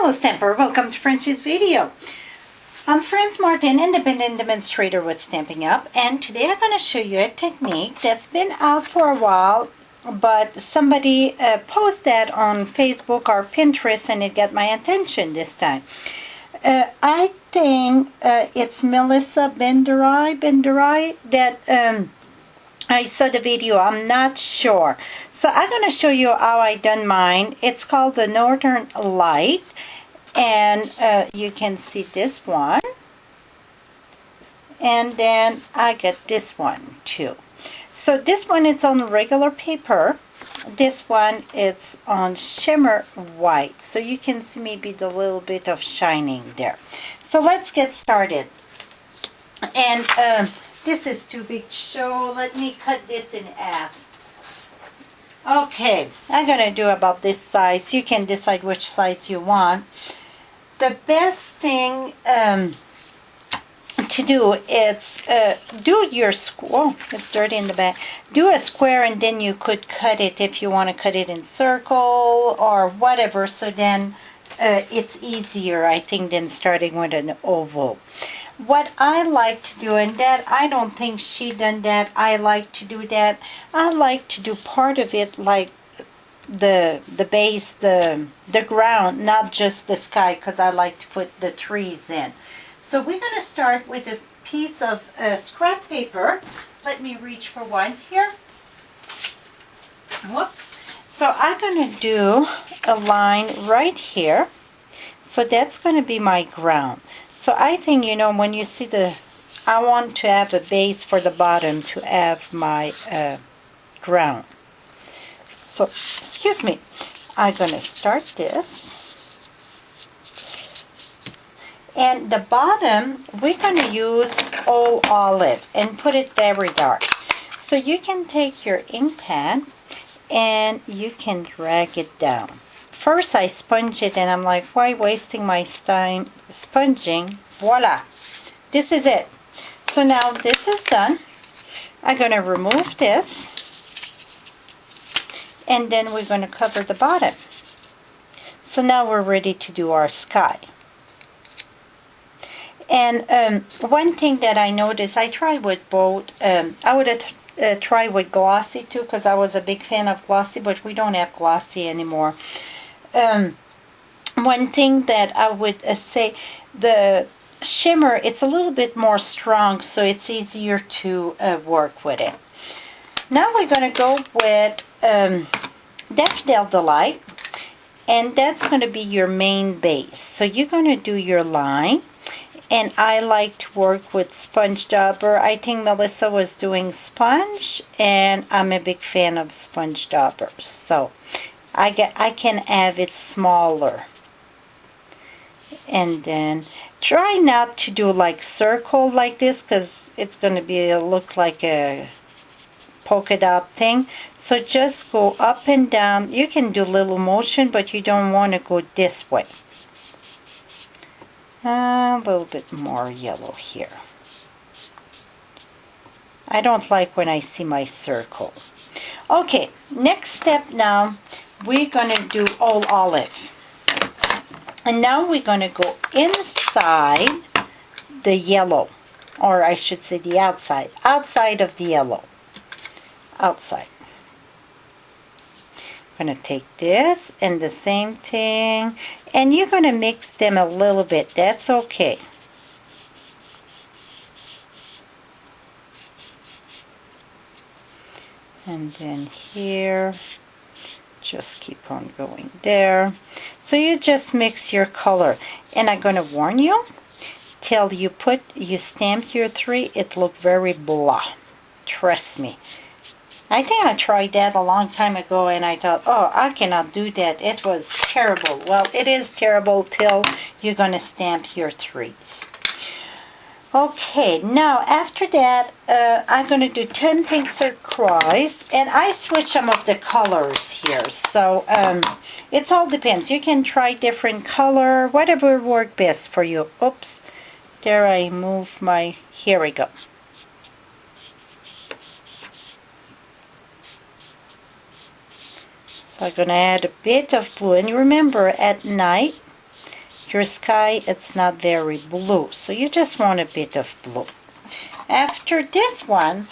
Hello Stamper, welcome to Frenchie's video. I'm Franz Martin, independent demonstrator with Stampin' Up, and today I'm going to show you a technique that's been out for a while, but somebody posted that on Facebook or Pinterest and it got my attention this time. I think it's Melissa Benderai that I saw the video. I'm not sure. So I'm going to show you how I done mine. It's called the Northern Light. And you can see this one. And then I got this one too. So this one is on regular paper. This one is on shimmer white. So you can see maybe the little bit of shining there. So let's get started. And this is too big to show. Let me cut this in half. Okay, I'm going to do about this size. You can decide which size you want. The best thing to do is do your square. Oh, it's dirty in the back. Do a square and then you could cut it if you want to cut it in circle or whatever. So then it's easier, I think, than starting with an oval. What I like to do, and that I don't think she done that, I like to do that. I like to do part of it like the base, the ground, not just the sky, because I like to put the trees in. So we're going to start with a piece of scrap paper. Let me reach for one here. Whoops. So I'm going to do a line right here. So that's going to be my ground. So I think, you know, when you see I want to have a base for the bottom to have my ground. So, excuse me, I'm going to start this. And the bottom, we're going to use Old Olive and put it very dark. So you can take your ink pad and you can drag it down. First I sponge it and I'm like, why wasting my time sponging? Voila, this is it. So now this is done. I'm going to remove this and then we're going to cover the bottom. So now we're ready to do our sky. And one thing that I noticed, I tried with both. I would have tried with glossy too, because I was a big fan of glossy, but we don't have glossy anymore. One thing that I would say, the shimmer, it's a little bit more strong, so it's easier to work with it. Now we're going to go with Daffodil Delight, and that's going to be your main base. So you're going to do your line, and I like to work with sponge dauber. I think Melissa was doing sponge, and I'm a big fan of sponge dauber. So I can have it smaller. And then try not to do like circle like this, because it's going to look like a polka dot thing. So just go up and down. You can do little motion, but you don't want to go this way. A little bit more yellow here. I don't like when I see my circle. Okay, next step now, we're going to do Old Olive. And now we're going to go inside the yellow, or I should say the outside of the yellow. Outside. I'm going to take this and the same thing, and you're going to mix them a little bit. That's okay. And then here, just keep on going there. So you just mix your color, and I'm going to warn you, till you stamp your 3, it look very blah. Trust me. I think I tried that a long time ago and I thought, oh, I cannot do that. It was terrible. Well, it is terrible till you're going to stamp your 3s. Okay, now after that, I'm going to do 10 turquoise, and I switch some of the colors here. So it all depends. You can try different color, whatever works best for you. Oops, there I move my, here we go. So I'm going to add a bit of blue, and remember at night your sky, it's not very blue, so you just want a bit of blue. After this one,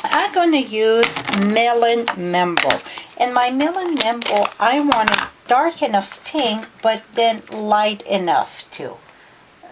I'm going to use Melon Membo. And my Melon Membo, I want it dark enough pink, but then light enough too.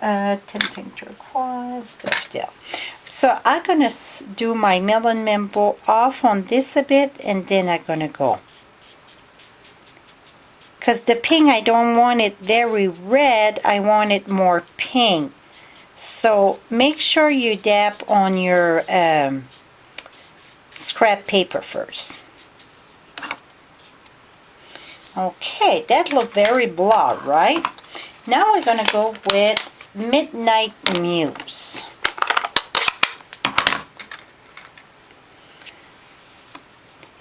Tinting turquoise, there. So I'm going to do my Melon Membo off on this a bit, and then I'm going to go. Because the pink, I don't want it very red, I want it more pink. So make sure you dab on your scrap paper first. Okay, that looked very blah, right? Now we're going to go with Midnight Muse.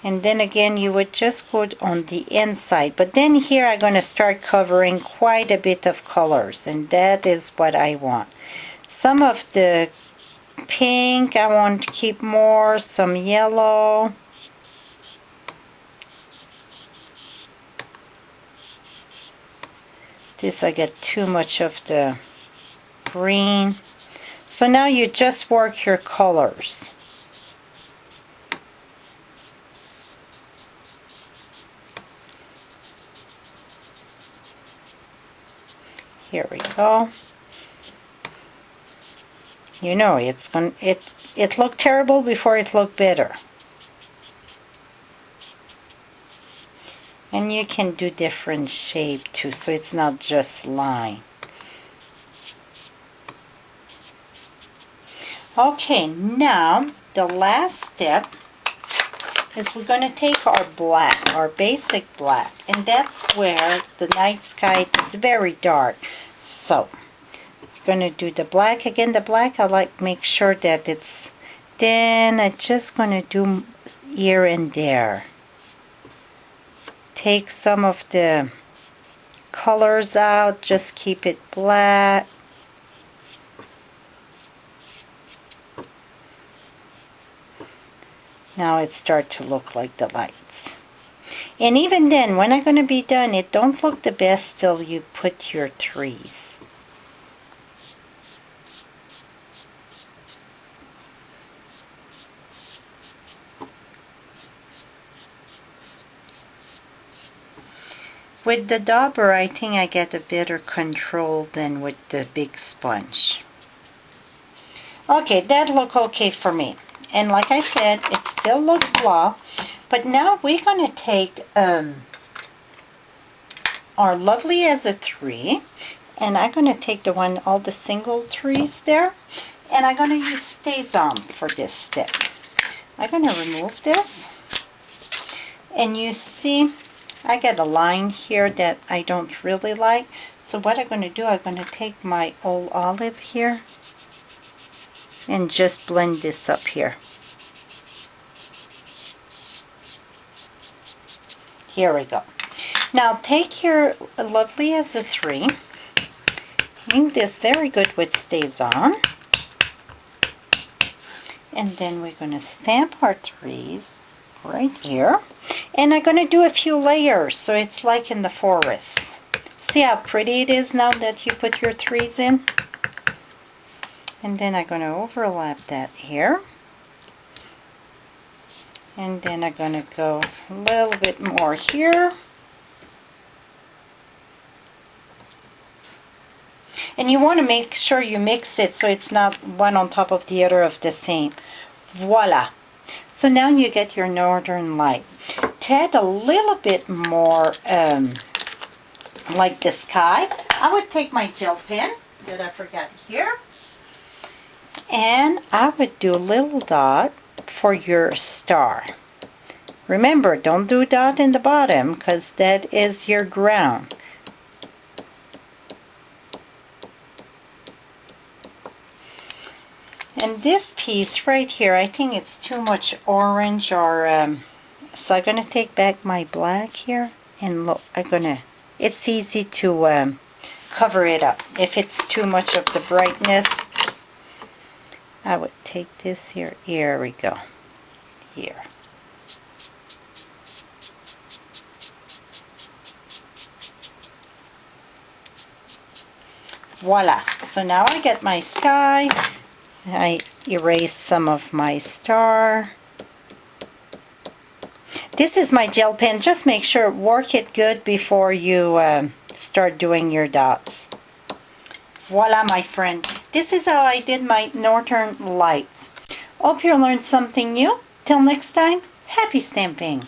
And then again, you would just go on the inside. But then here I'm going to start covering quite a bit of colors. And that is what I want. Some of the pink I want to keep more. Some yellow. This I get too much of the green. So now you just work your colors. Here we go. You know it looked terrible before it looked better. And you can do different shape too, so it's not just line. Okay, now the last step is we're going to take our black, our basic black, and that's where the night sky is very dark. So we're going to do the black again. The black I like to make sure that it's, then I'm just going to do here and there. Take some of the colors out, just keep it black. Now it starts to look like the lights. And even then, when I'm going to be done, it don't look the best till you put your trees. With the dauber, I think I get a better control than with the big sponge. Okay, that look okay for me. And like I said, it still looks blah. But now we're going to take our Lovely as a 3. And I'm going to take the one, all the single trees there. And I'm going to use Stay-On for this step. I'm going to remove this. And you see, I got a line here that I don't really like. So what I'm going to do, I'm going to take my old olive here and just blend this up here. Here we go. Now take your Lovely as a 3. Ink this very good with Stay-On. And then we're going to stamp our trees right here. And I'm going to do a few layers so it's like in the forest. See how pretty it is now that you put your trees in? And then I'm going to overlap that here. And then I'm going to go a little bit more here. And you want to make sure you mix it so it's not one on top of the other of the same. Voila. So now you get your Northern Light. To add a little bit more like the sky, I would take my gel pen that I forgot here. And I would do a little dot for your star. Remember, don't do dot in the bottom because that is your ground. And this piece right here, I think it's too much orange or so I'm going to take back my black here and look, it's easy to cover it up. If it's too much of the brightness, I would take this here. Here we go. Here. Voila. So now I get my sky. I erase some of my star. This is my gel pen. Just make sure, work it good before you start doing your dots. Voila, my friend. This is how I did my Northern lights. Hope you learned something new. Till next time, happy stamping.